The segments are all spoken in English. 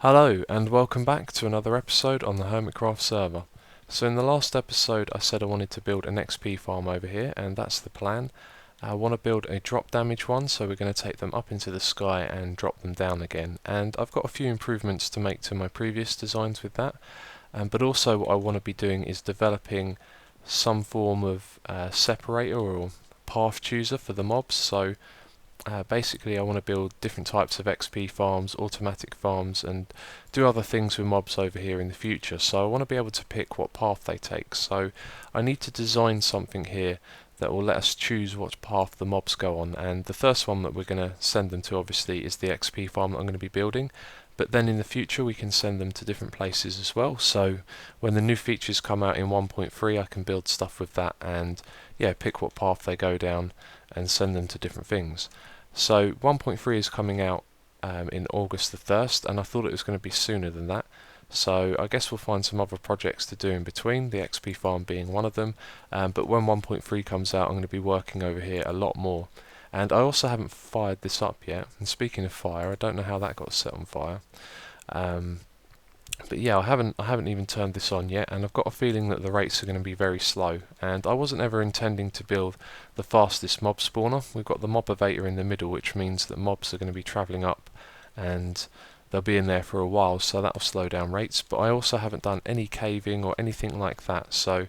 Hello and welcome back to another episode on the Hermitcraft server. So in the last episode I said I wanted to build an XP farm over here, and that's the plan. I want to build a drop damage one, so we're going to take them up into the sky and drop them down again. And I've got a few improvements to make to my previous designs with that. But also what I want to be doing is developing some form of separator or path chooser for the mobs. So basically I want to build different types of XP farms, automatic farms, and do other things with mobs over here in the future. So I want to be able to pick what path they take. So I need to design something here that will let us choose what path the mobs go on. And the first one that we're going to send them to obviously is the XP farm that I'm going to be building. But then in the future we can send them to different places as well. So when the new features come out in 1.3 I can build stuff with that and pick what path they go down and send them to different things. So 1.3 is coming out in August the 1st, and I thought it was going to be sooner than that. So I guess we'll find some other projects to do in between, the XP farm being one of them. But when 1.3 comes out I'm going to be working over here a lot more. And I also haven't fired this up yet. And speaking of fire, I don't know how that got set on fire. But yeah, I haven't even turned this on yet, and I've got a feeling that the rates are going to be very slow. And I wasn't ever intending to build the fastest mob spawner. We've got the mob-evator in the middle, which means that mobs are going to be travelling up and they'll be in there for a while, so that'll slow down rates. But I also haven't done any caving or anything like that, so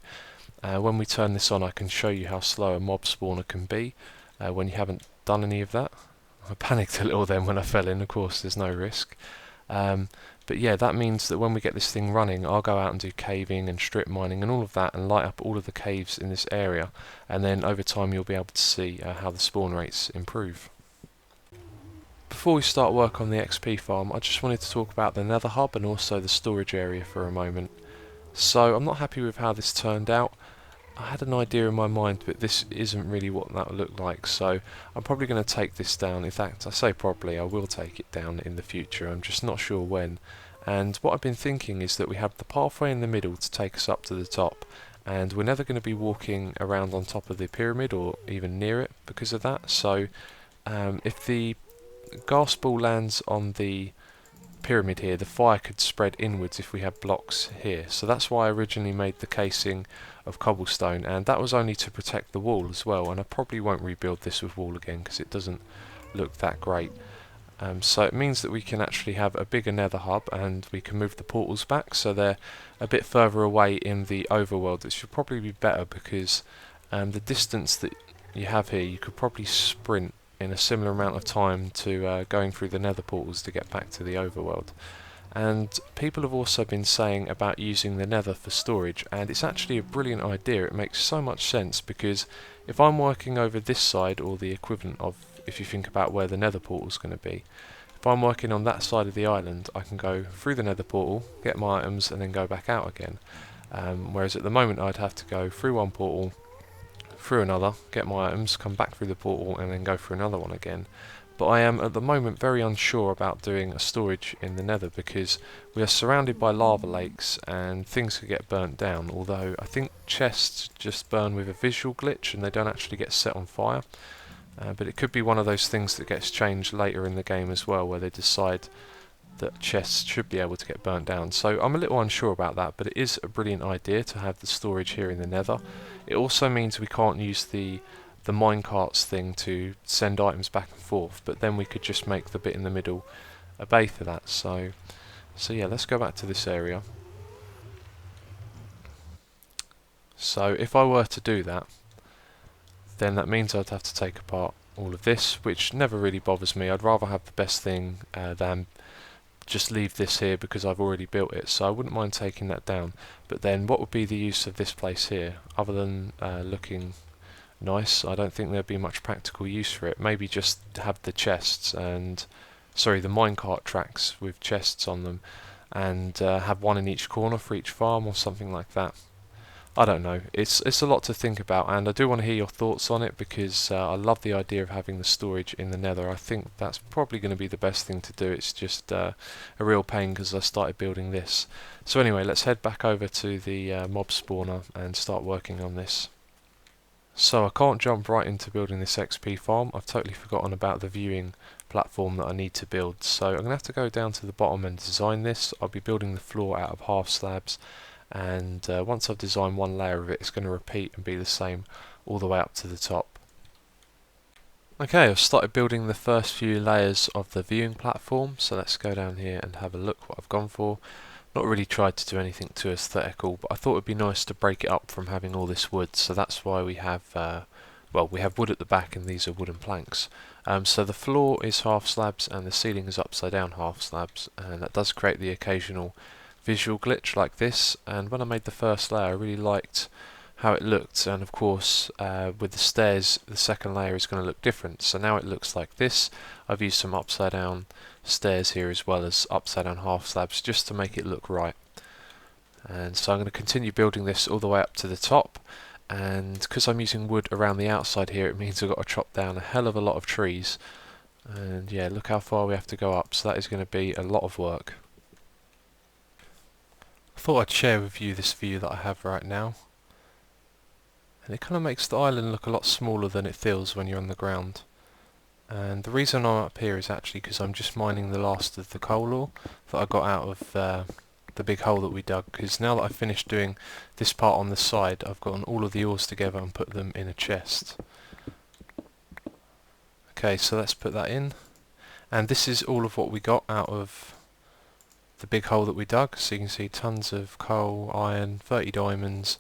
when we turn this on I can show you how slow a mob spawner can be when you haven't done any of that. I panicked a little then when I fell in. Of course there's no risk. But yeah, that means that when we get this thing running, I'll go out and do caving and strip mining and all of that and light up all of the caves in this area, and then over time you'll be able to see how the spawn rates improve. Before we start work on the XP farm, I just wanted to talk about the nether hub and also the storage area for a moment. So I'm not happy with how this turned out. I had an idea in my mind, but this isn't really what that would look like, so I'm probably going to take this down. In fact, I say probably, I will take it down in the future, I'm just not sure when. And what I've been thinking is that we have the pathway in the middle to take us up to the top, and we're never going to be walking around on top of the pyramid or even near it because of that. So if the gas ball lands on the pyramid here, the fire could spread inwards if we had blocks here. So that's why I originally made the casing of cobblestone, and that was only to protect the wall as well, and I probably won't rebuild this with wall again because it doesn't look that great. So it means that we can actually have a bigger nether hub, and we can move the portals back so they're a bit further away in the overworld, which should probably be better because the distance that you have here you could probably sprint in a similar amount of time to going through the nether portals to get back to the overworld. And people have also been saying about using the nether for storage, and it's actually a brilliant idea. It makes so much sense because if I'm working over this side, or the equivalent of, if you think about where the nether portal is going to be, if I'm working on that side of the island I can go through the nether portal, get my items and then go back out again. Whereas at the moment I'd have to go through one portal, through another, get my items, come back through the portal and then go through another one again. But I am at the moment very unsure about doing a storage in the nether because we are surrounded by lava lakes and things could get burnt down, although I think chests just burn with a visual glitch and they don't actually get set on fire. But it could be one of those things that gets changed later in the game as well, where they decide that chests should be able to get burnt down. So I'm a little unsure about that, but it is a brilliant idea to have the storage here in the nether. It also means we can't use the minecarts thing to send items back and forth, but then we could just make the bit in the middle a bay for that. So yeah, let's go back to this area. So if I were to do that, then that means I'd have to take apart all of this, which never really bothers me. I'd rather have the best thing than just leave this here because I've already built it, so I wouldn't mind taking that down. But then what would be the use of this place here other than looking nice? I don't think there'd be much practical use for it. Maybe just have the chests and the minecart tracks with chests on them, and have one in each corner for each farm or something like that. I don't know. It's a lot to think about, and I do want to hear your thoughts on it because I love the idea of having the storage in the nether. I think that's probably going to be the best thing to do. It's just a real pain because I started building this. So anyway, let's head back over to the mob spawner and start working on this. So I can't jump right into building this XP farm. I've totally forgotten about the viewing platform that I need to build. So I'm going to have to go down to the bottom and design this. I'll be building the floor out of half slabs, and once I've designed one layer of it, it's going to repeat and be the same all the way up to the top. Okay, I've started building the first few layers of the viewing platform, so let's go down here and have a look what I've gone for. Not really tried to do anything too aesthetical, but I thought it would be nice to break it up from having all this wood, so that's why we have well, we have wood at the back and these are wooden planks. So the floor is half slabs and the ceiling is upside down half slabs, and that does create the occasional visual glitch like this. And when I made the first layer, I really liked how it looked, and of course with the stairs the second layer is going to look different. So now it looks like this. I've used some upside down stairs here as well as upside down half slabs just to make it look right. And so I'm going to continue building this all the way up to the top, and because I'm using wood around the outside here, it means I've got to chop down a hell of a lot of trees. And yeah, look how far we have to go up, so that is going to be a lot of work. I thought I'd share with you this view that I have right now, and it kind of makes the island look a lot smaller than it feels when you're on the ground. And the reason I'm up here is actually because I'm just mining the last of the coal ore that I got out of the big hole that we dug, because now that I've finished doing this part on the side, I've gotten all of the ores together and put them in a chest. Okay, so let's put that in, and this is all of what we got out of the big hole that we dug. So you can see tons of coal, iron, 30 diamonds.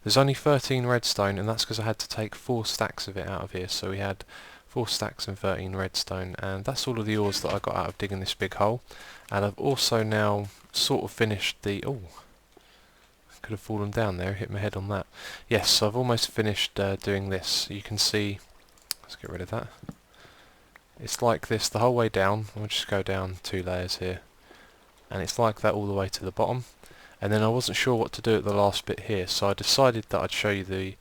There's only 13 redstone, and that's because I had to take 4 stacks of it out of here. So we had 4 stacks and 13 redstone, and that's all of the ores that I got out of digging this big hole. And I've also now sort of finished the... oh, I could have fallen down there, hit my head on that. Yes, so I've almost finished doing this. You can see... let's get rid of that. It's like this the whole way down. I'll just go down 2 layers here. And it's like that all the way to the bottom. And then I wasn't sure what to do at the last bit here, so I decided that I'd show you that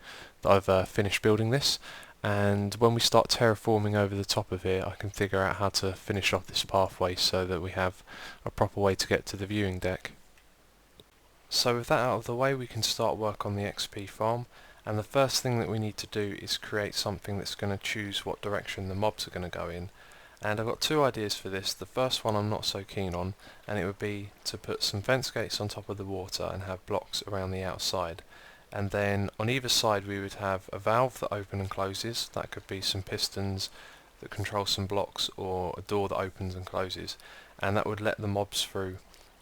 I've finished building this, and when we start terraforming over the top of here, I can figure out how to finish off this pathway so that we have a proper way to get to the viewing deck. So with that out of the way, we can start work on the XP farm, and the first thing that we need to do is create something that's going to choose what direction the mobs are going to go in. And I've got 2 ideas for this. The first one I'm not so keen on, and it would be to put some fence gates on top of the water and have blocks around the outside. And then on either side we would have a valve that opens and closes. That could be some pistons that control some blocks, or a door that opens and closes, and that would let the mobs through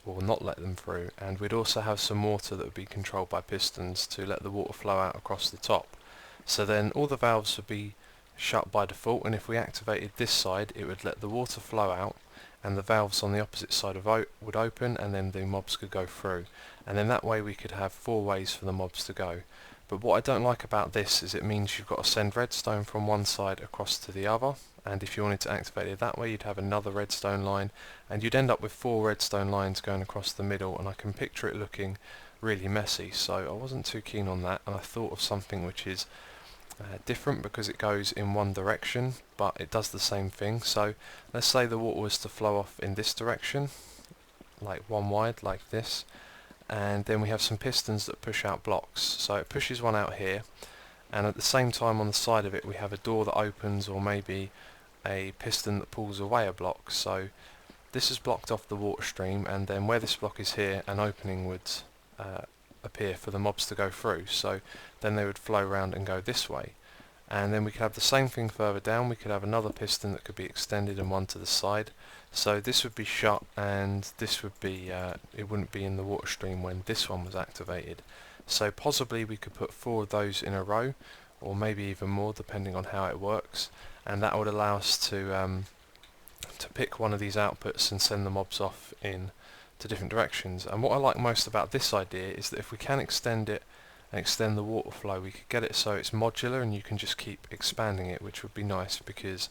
or not let them through. And we'd also have some water that would be controlled by pistons to let the water flow out across the top. So then all the valves would be shut by default, and if we activated this side, it would let the water flow out, and the valves on the opposite side would open, and then the mobs could go through. And then that way we could have 4 ways for the mobs to go. But what I don't like about this is it means you've got to send redstone from one side across to the other, and if you wanted to activate it that way, you'd have another redstone line, and you'd end up with 4 redstone lines going across the middle, and I can picture it looking really messy. So I wasn't too keen on that, and I thought of something which is different because it goes in one direction, but it does the same thing. So let's say the water was to flow off in this direction, like one wide, like this, and then we have some pistons that push out blocks. So it pushes one out here, and at the same time on the side of it we have a door that opens, or maybe a piston that pulls away a block. So this is blocked off the water stream, and then where this block is here, an opening would appear for the mobs to go through. So then they would flow around and go this way. And then we could have the same thing further down. We could have another piston that could be extended and one to the side. So this would be shut, and this would be it wouldn't be in the water stream when this one was activated. So possibly we could put 4 of those in a row, or maybe even more depending on how it works, and that would allow us to pick one of these outputs and send the mobs off in to different directions. And what I like most about this idea is that if we can extend it and extend the water flow, we could get it so it's modular and you can just keep expanding it, which would be nice, because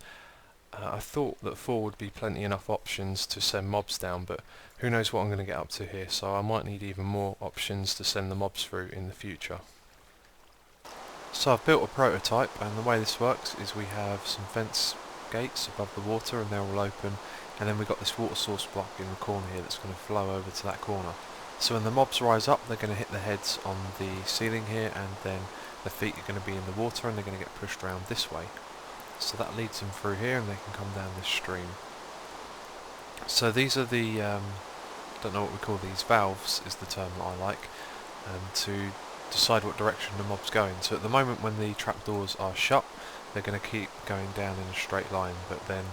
I thought that 4 would be plenty enough options to send mobs down, but who knows what I'm going to get up to here, so I might need even more options to send the mobs through in the future. So I've built a prototype, and the way this works is we have some fence gates above the water and they're all open, and then we've got this water source block in the corner here that's going to flow over to that corner. So when the mobs rise up, they're going to hit their heads on the ceiling here, and then their feet are going to be in the water and they're going to get pushed around this way. So that leads them through here and they can come down this stream. So these are the, don't know what we call these, valves is the term that I like, to decide what direction the mob's going. So at the moment when the trapdoors are shut, they're going to keep going down in a straight line, but then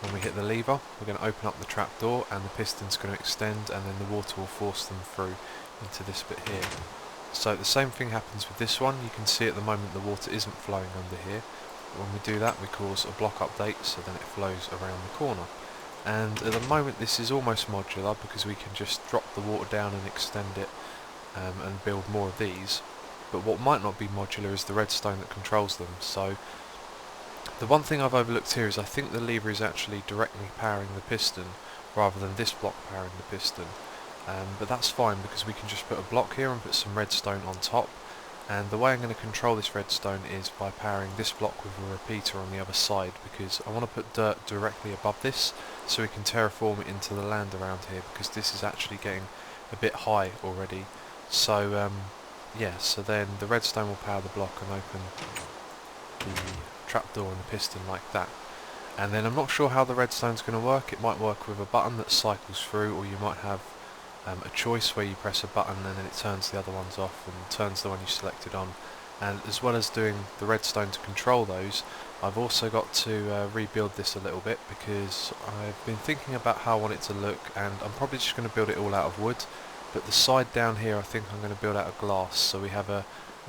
when we hit the lever, we're going to open up the trapdoor and the piston's going to extend, and then the water will force them through into this bit here. So the same thing happens with this one. You can see at the moment the water isn't flowing under here. When we do that, we cause a block update, so then it flows around the corner. And at the moment this is almost modular because we can just drop the water down and extend it and build more of these. But what might not be modular is the redstone that controls them. So the one thing I've overlooked here is I think the lever is actually directly powering the piston rather than this block powering the piston. But that's fine because we can just put a block here and put some redstone on top. And the way I'm going to control this redstone is by powering this block with a repeater on the other side, because I want to put dirt directly above this so we can terraform it into the land around here, because this is actually getting a bit high already. So yeah, so then the redstone will power the block and open the trapdoor and the piston like that. And then I'm not sure how the redstone's going to work. It might work with a button that cycles through, or you might have a choice where you press a button and then it turns the other ones off and turns the one you selected on. And as well as doing the redstone to control those, I've also got to rebuild this a little bit, because I've been thinking about how I want it to look, and I'm probably just going to build it all out of wood. But the side down here I think I'm going to build out of glass, so we have a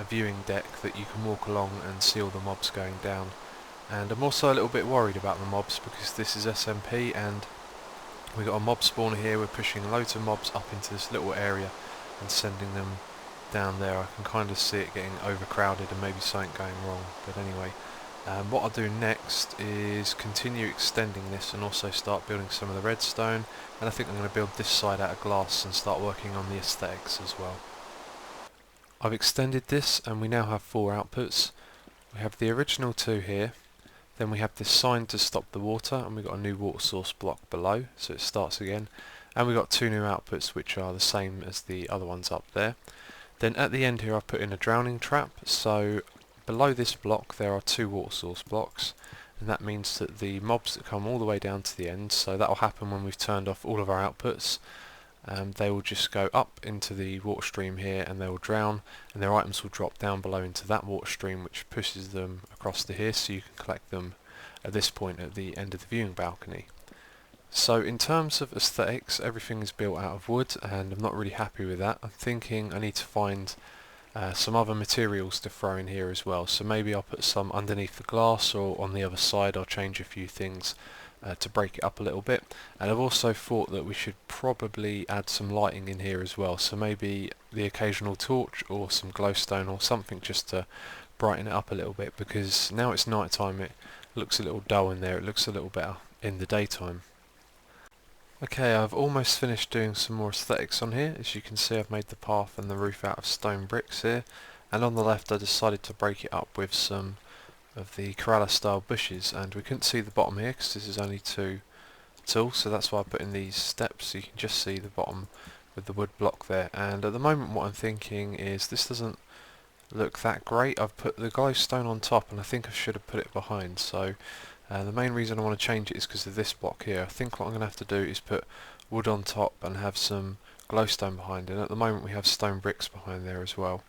viewing deck that you can walk along and see all the mobs going down. And I'm also a little bit worried about the mobs because this is SMP and we've got a mob spawner here. We're pushing loads of mobs up into this little area and sending them down there. I can kind of see it getting overcrowded and maybe something going wrong, but anyway. What I'll do next is continue extending this and also start building some of the redstone, and I think I'm going to build this side out of glass and start working on the aesthetics as well. I've extended this and we now have 4 outputs. We have the original 2 here, then we have this sign to stop the water, and we've got a new water source block below, so it starts again, and we've got 2 new outputs which are the same as the other ones up there. Then at the end here I've put in a drowning trap, so below this block there are 2 water source blocks, and that means that the mobs that come all the way down to the end, so that will happen when we've turned off all of our outputs, they will just go up into the water stream here and they will drown, and their items will drop down below into that water stream, which pushes them across to here, so you can collect them at this point at the end of the viewing balcony. So in terms of aesthetics, everything is built out of wood and I'm not really happy with that. I'm thinking I need to find some other materials to throw in here as well, so maybe I'll put some underneath the glass, or on the other side I'll change a few things to break it up a little bit. And I've also thought that we should probably add some lighting in here as well, so maybe the occasional torch or some glowstone or something just to brighten it up a little bit, because now it's night time it looks a little dull in there. It looks a little better in the daytime. Okay, I've almost finished doing some more aesthetics on here. As you can see, I've made the path and the roof out of stone bricks here, and on the left I decided to break it up with some of the koala style bushes, and we couldn't see the bottom here because this is only 2 tall, so that's why I put in these steps so you can just see the bottom with the wood block there. And at the moment what I'm thinking is this doesn't look that great. I've put the glowstone on top and I think I should have put it behind, so the main reason I want to change it is because of this block here. I think what I'm going to have to do is put wood on top and have some glowstone behind it. And at the moment we have stone bricks behind there as well.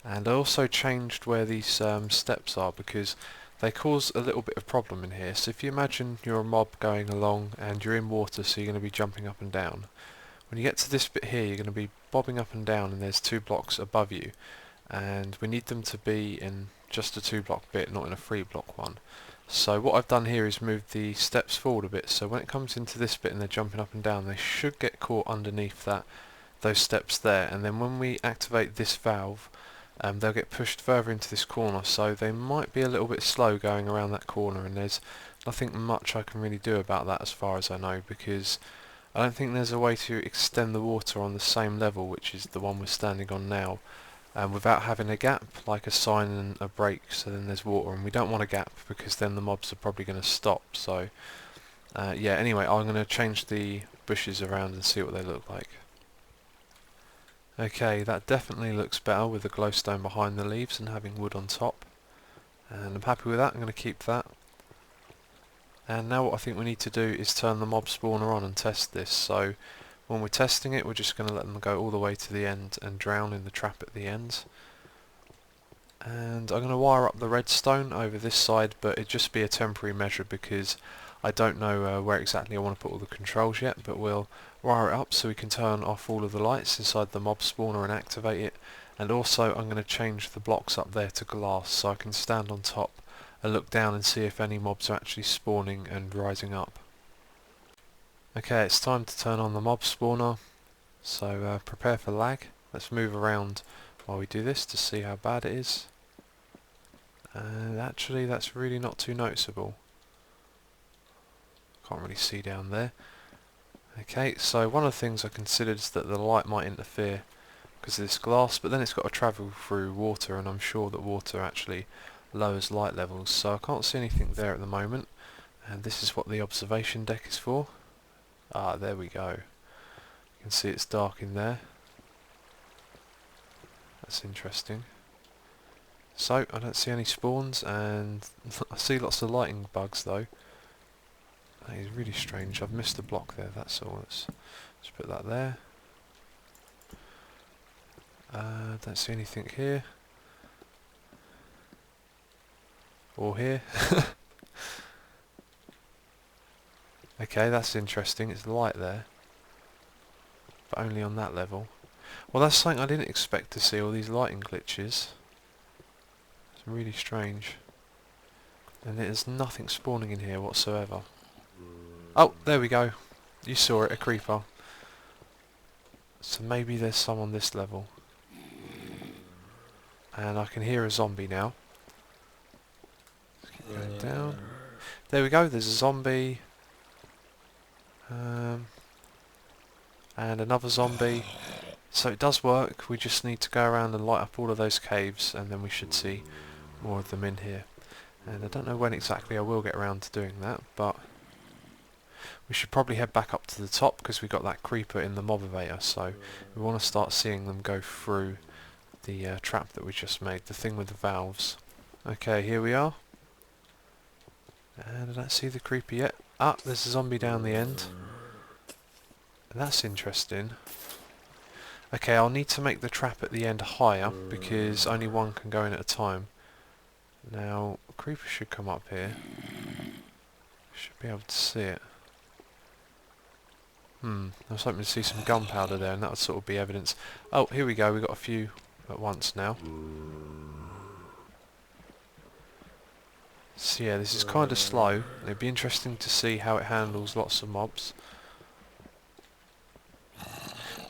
And I also changed where these steps are because they cause a little bit of problem in here. So if you imagine you're a mob going along and you're in water, so you're going to be jumping up and down. When you get to this bit here you're going to be bobbing up and down, and there's 2 blocks above you, and we need them to be in just a 2 block bit, not in a 3 block one. So what I've done here is move the steps forward a bit, so when it comes into this bit and they're jumping up and down, they should get caught underneath those steps there, and then when we activate this valve they'll get pushed further into this corner, so they might be a little bit slow going around that corner, and there's nothing much I can really do about that as far as I know, because I don't think there's a way to extend the water on the same level, which is the one we're standing on now, without having a gap, like a sign and a break, so then there's water, and we don't want a gap because then the mobs are probably going to stop. So yeah, anyway, I'm going to change the bushes around and see what they look like. Okay, that definitely looks better with the glowstone behind the leaves and having wood on top, and I'm happy with that. I'm going to keep that. And now what I think we need to do is turn the mob spawner on and test this. So when we're testing it, we're just going to let them go all the way to the end and drown in the trap at the end. And I'm going to wire up the redstone over this side, but it'd just be a temporary measure because I don't know where exactly I want to put all the controls yet, but we'll wire it up so we can turn off all of the lights inside the mob spawner and activate it. And also I'm going to change the blocks up there to glass so I can stand on top and look down and see if any mobs are actually spawning and rising up. Okay, it's time to turn on the mob spawner, so prepare for lag. Let's move around while we do this to see how bad it is. And actually that's really not too noticeable. Can't really see down there. Okay, so one of the things I considered is that the light might interfere because of this glass, but then it's got to travel through water, and I'm sure that water actually lowers light levels, so I can't see anything there at the moment. And this is what the observation deck is for. Ah, there we go. You can see it's dark in there. That's interesting. So, I don't see any spawns, and I see lots of lighting bugs though. That is really strange. I've missed a block there, that's all. Let's put that there. Don't see anything here. Or here. Okay, that's interesting. It's light there. But only on that level. Well, that's something I didn't expect to see, all these lighting glitches. It's really strange. And there's nothing spawning in here whatsoever. Oh, there we go. You saw it, a creeper. So maybe there's some on this level. And I can hear a zombie now. Let's keep going down. There we go, there's a zombie. And another zombie. So it does work, we just need to go around and light up all of those caves, and then we should see more of them in here. And I don't know when exactly I will get around to doing that, but we should probably head back up to the top because we got that creeper in the mob-evator, so we want to start seeing them go through the trap that we just made, the thing with the valves. Okay, here we are. And I don't see the creeper yet. Ah, there's a zombie down the end. That's interesting. Okay, I'll need to make the trap at the end higher because only one can go in at a time. Now, a creeper should come up here. Should be able to see it. I was hoping to see some gunpowder there, and that would sort of be evidence. Oh, here we go, we've got a few at once now. So yeah, this is kind of slow. It'd be interesting to see how it handles lots of mobs.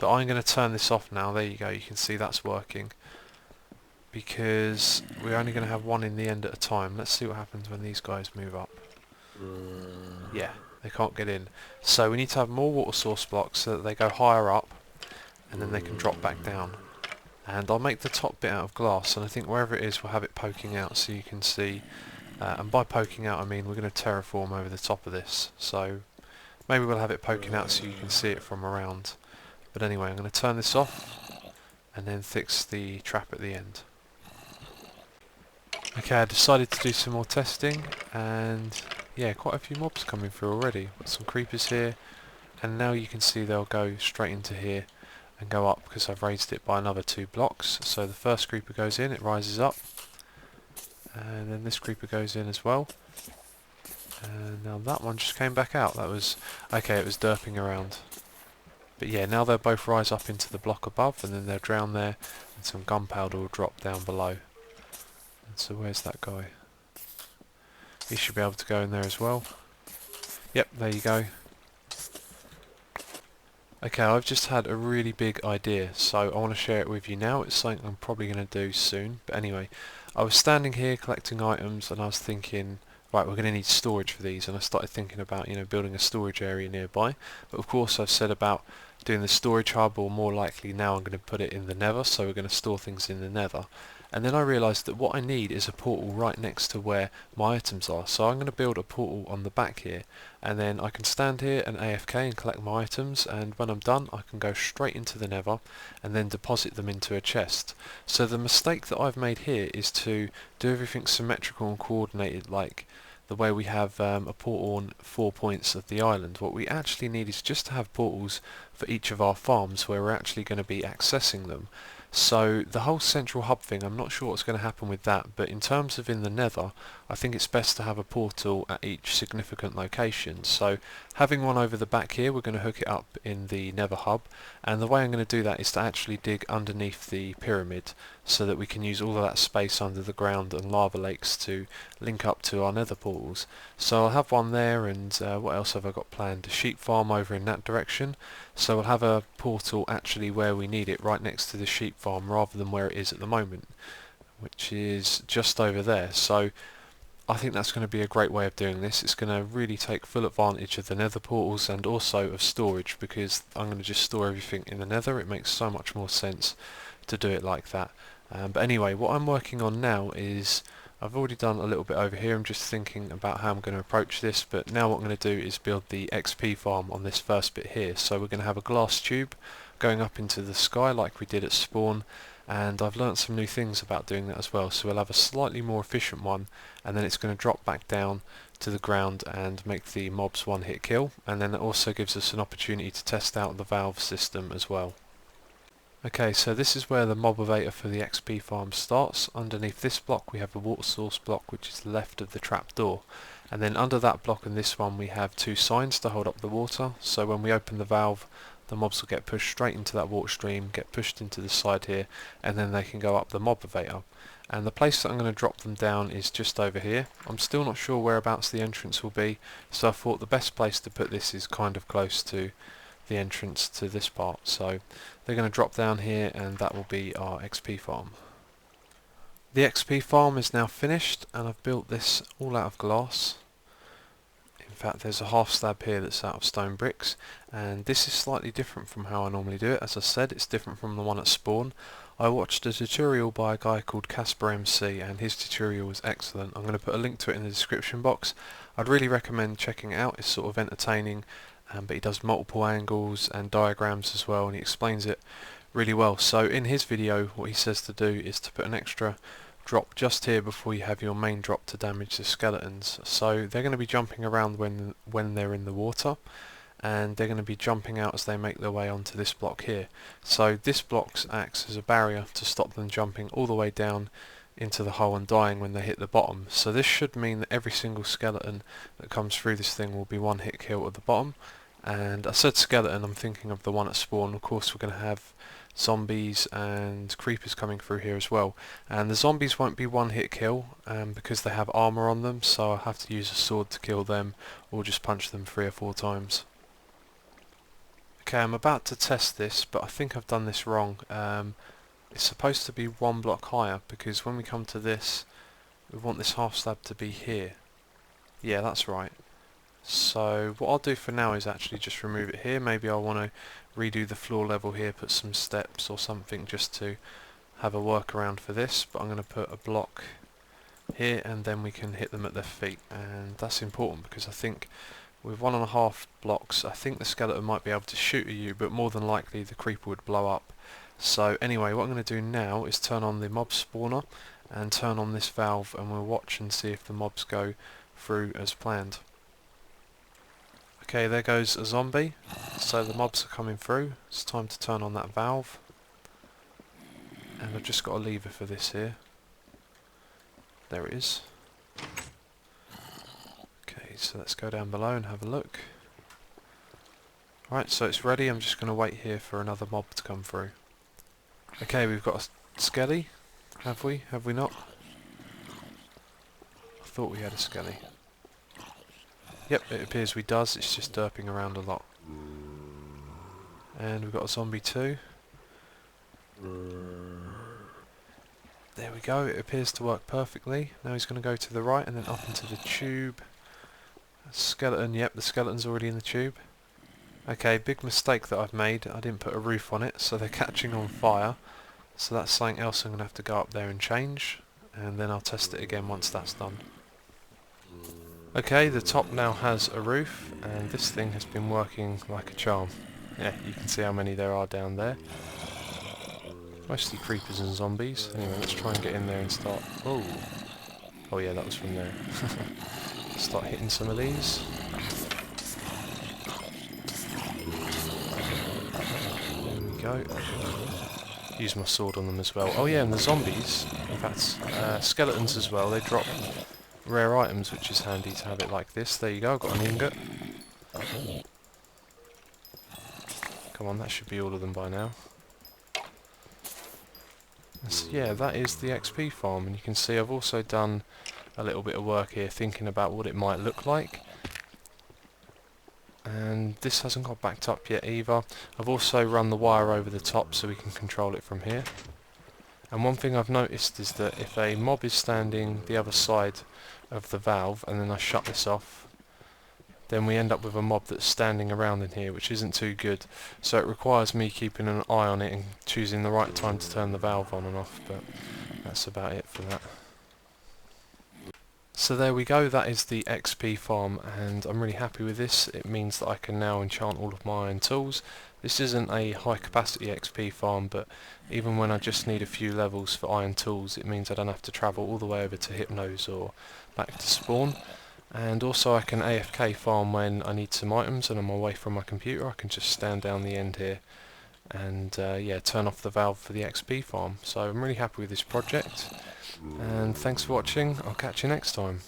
But I'm going to turn this off now. There you go, you can see that's working. Because we're only going to have one in the end at a time. Let's see what happens when these guys move up. Yeah, they can't get in. So we need to have more water source blocks so that they go higher up and then they can drop back down. And I'll make the top bit out of glass, and I think wherever it is we'll have it poking out so you can see. And by poking out I mean we're going to terraform over the top of this. So maybe we'll have it poking out so you can see it from around. But anyway, I'm going to turn this off and then fix the trap at the end. Okay, I decided to do some more testing, and yeah, quite a few mobs coming through already. Got some creepers here, and now you can see they'll go straight into here and go up because I've raised it by another 2 blocks. So the first creeper goes in, it rises up, and then this creeper goes in as well. And now that one just came back out. That was okay, it was derping around. But yeah, now they'll both rise up into the block above, and then they'll drown there, and some gunpowder will drop down below. And so where's that guy? He should be able to go in there as well. Yep, there you go. Okay, I've just had a really big idea, so I want to share it with you now. It's something I'm probably going to do soon. But anyway, I was standing here collecting items, and I was thinking, right, we're going to need storage for these, and I started thinking about, building a storage area nearby. But of course I've said about doing the storage hub, or more likely now I'm going to put it in the nether, so we're going to store things in the nether. And then I realised that what I need is a portal right next to where my items are. So I'm going to build a portal on the back here, and then I can stand here and AFK and collect my items, and when I'm done I can go straight into the nether and then deposit them into a chest. So the mistake that I've made here is to do everything symmetrical and coordinated like the way we have a portal on 4 points of the island. What we actually need is just to have portals for each of our farms where we're actually going to be accessing them. So the whole central hub thing, I'm not sure what's going to happen with that, but in terms of in the nether, I think it's best to have a portal at each significant location. So having one over the back here, we're going to hook it up in the nether hub, and the way I'm going to do that is to actually dig underneath the pyramid so that we can use all of that space under the ground and lava lakes to link up to our nether portals. So I'll have one there, and what else have I got planned? A sheep farm over in that direction. So we'll have a portal actually where we need it, right next to the sheep farm rather than where it is at the moment, which is just over there. So I think that's going to be a great way of doing this. It's going to really take full advantage of the nether portals and also of storage, because I'm going to just store everything in the nether. It makes so much more sense to do it like that. But anyway, what I'm working on now is, I've already done a little bit over here. I'm just thinking about how I'm going to approach this, but now what I'm going to do is build the XP farm on this first bit here. So we're going to have a glass tube going up into the sky like we did at spawn, and I've learnt some new things about doing that as well. So we'll have a slightly more efficient one, and then it's going to drop back down to the ground and make the mobs one hit kill, and then it also gives us an opportunity to test out the valve system as well. Okay, so this is where the motivator for the XP farm starts. Underneath this block we have a water source block, which is left of the trapdoor, and then under that block and this one we have two signs to hold up the water. So when we open the valve, the mobs will get pushed straight into that water stream, get pushed into the side here, and then they can go up the motivator. And the place that I'm going to drop them down is just over here. I'm still not sure whereabouts the entrance will be, so I thought the best place to put this is kind of close to the entrance to this part. So they're going to drop down here, and that will be our XP farm. The XP farm is now finished, and I've built this all out of glass. In fact, there's a half slab here that's out of stone bricks, and this is slightly different from how I normally do it. As I said, it's different from the one at spawn. I watched a tutorial by a guy called KasperMC, and his tutorial was excellent. I'm going to put a link to it in the description box. I'd really recommend checking it out. It's sort of entertaining, but he does multiple angles and diagrams as well, and he explains it really well. So in his video, what he says to do is to put an extra drop just here before you have your main drop to damage the skeletons. So they're going to be jumping around when they're in the water, and they're going to be jumping out as they make their way onto this block here. So this block acts as a barrier to stop them jumping all the way down into the hole and dying when they hit the bottom. So this should mean that every single skeleton that comes through this thing will be one hit kill at the bottom. And I said skeleton, I'm thinking of the one at spawn. Of course we're going to have zombies and creepers coming through here as well, and the zombies won't be one hit kill because they have armor on them, so I'll have to use a sword to kill them or just punch them 3 or 4 times. Okay, I'm about to test this, but I think I've done this wrong. It's supposed to be 1 block higher, because when we come to this we want this half slab to be here. Yeah, that's right. So what I'll do for now is actually just remove it here. Maybe I'll want to redo the floor level here, put some steps or something just to have a workaround for this, but I'm going to put a block here, and then we can hit them at their feet. And that's important because I think with 1.5 blocks I think the skeleton might be able to shoot at you, but more than likely the creeper would blow up. So anyway, what I'm going to do now is turn on the mob spawner and turn on this valve, and we'll watch and see if the mobs go through as planned. Okay, there goes a zombie, so the mobs are coming through. It's time to turn on that valve, and I've just got a lever for this here. There it is. Okay, so let's go down below and have a look. Right, so it's ready. I'm just going to wait here for another mob to come through. Okay, we've got a skelly, have we? Have we not? I thought we had a skelly. Yep, it appears we does. It's just derping around a lot. And we've got a zombie too. There we go. It appears to work perfectly. Now he's going to go to the right and then up into the tube. Skeleton. Yep, the skeleton's already in the tube. Okay, big mistake that I've made. I didn't put a roof on it, so they're catching on fire. So that's something else I'm going to have to go up there and change. And then I'll test it again once that's done. Okay, the top now has a roof, and this thing has been working like a charm. Yeah, you can see how many there are down there. Mostly creepers and zombies. Anyway, let's try and get in there and start... Oh! Oh yeah, that was from there. Start hitting some of these. There we go. Use my sword on them as well. Oh yeah, and the zombies, in fact, skeletons as well, they drop rare items, which is handy to have it like this. There you go, I've got an ingot. Come on, that should be all of them by now. So yeah, that is the XP farm, and you can see I've also done a little bit of work here thinking about what it might look like. And this hasn't got backed up yet either. I've also run the wire over the top so we can control it from here. And one thing I've noticed is that if a mob is standing the other side of the valve and then I shut this off, then we end up with a mob that's standing around in here, which isn't too good. So it requires me keeping an eye on it and choosing the right time to turn the valve on and off, but that's about it for that. So there we go, that is the XP farm, and I'm really happy with this. It means that I can now enchant all of my iron tools. This isn't a high capacity XP farm, but even when I just need a few levels for iron tools, it means I don't have to travel all the way over to Hypnos or back to spawn. And also I can AFK farm when I need some items and I'm away from my computer. I can just stand down the end here and yeah, turn off the valve for the XP farm. So I'm really happy with this project, and thanks for watching. I'll catch you next time.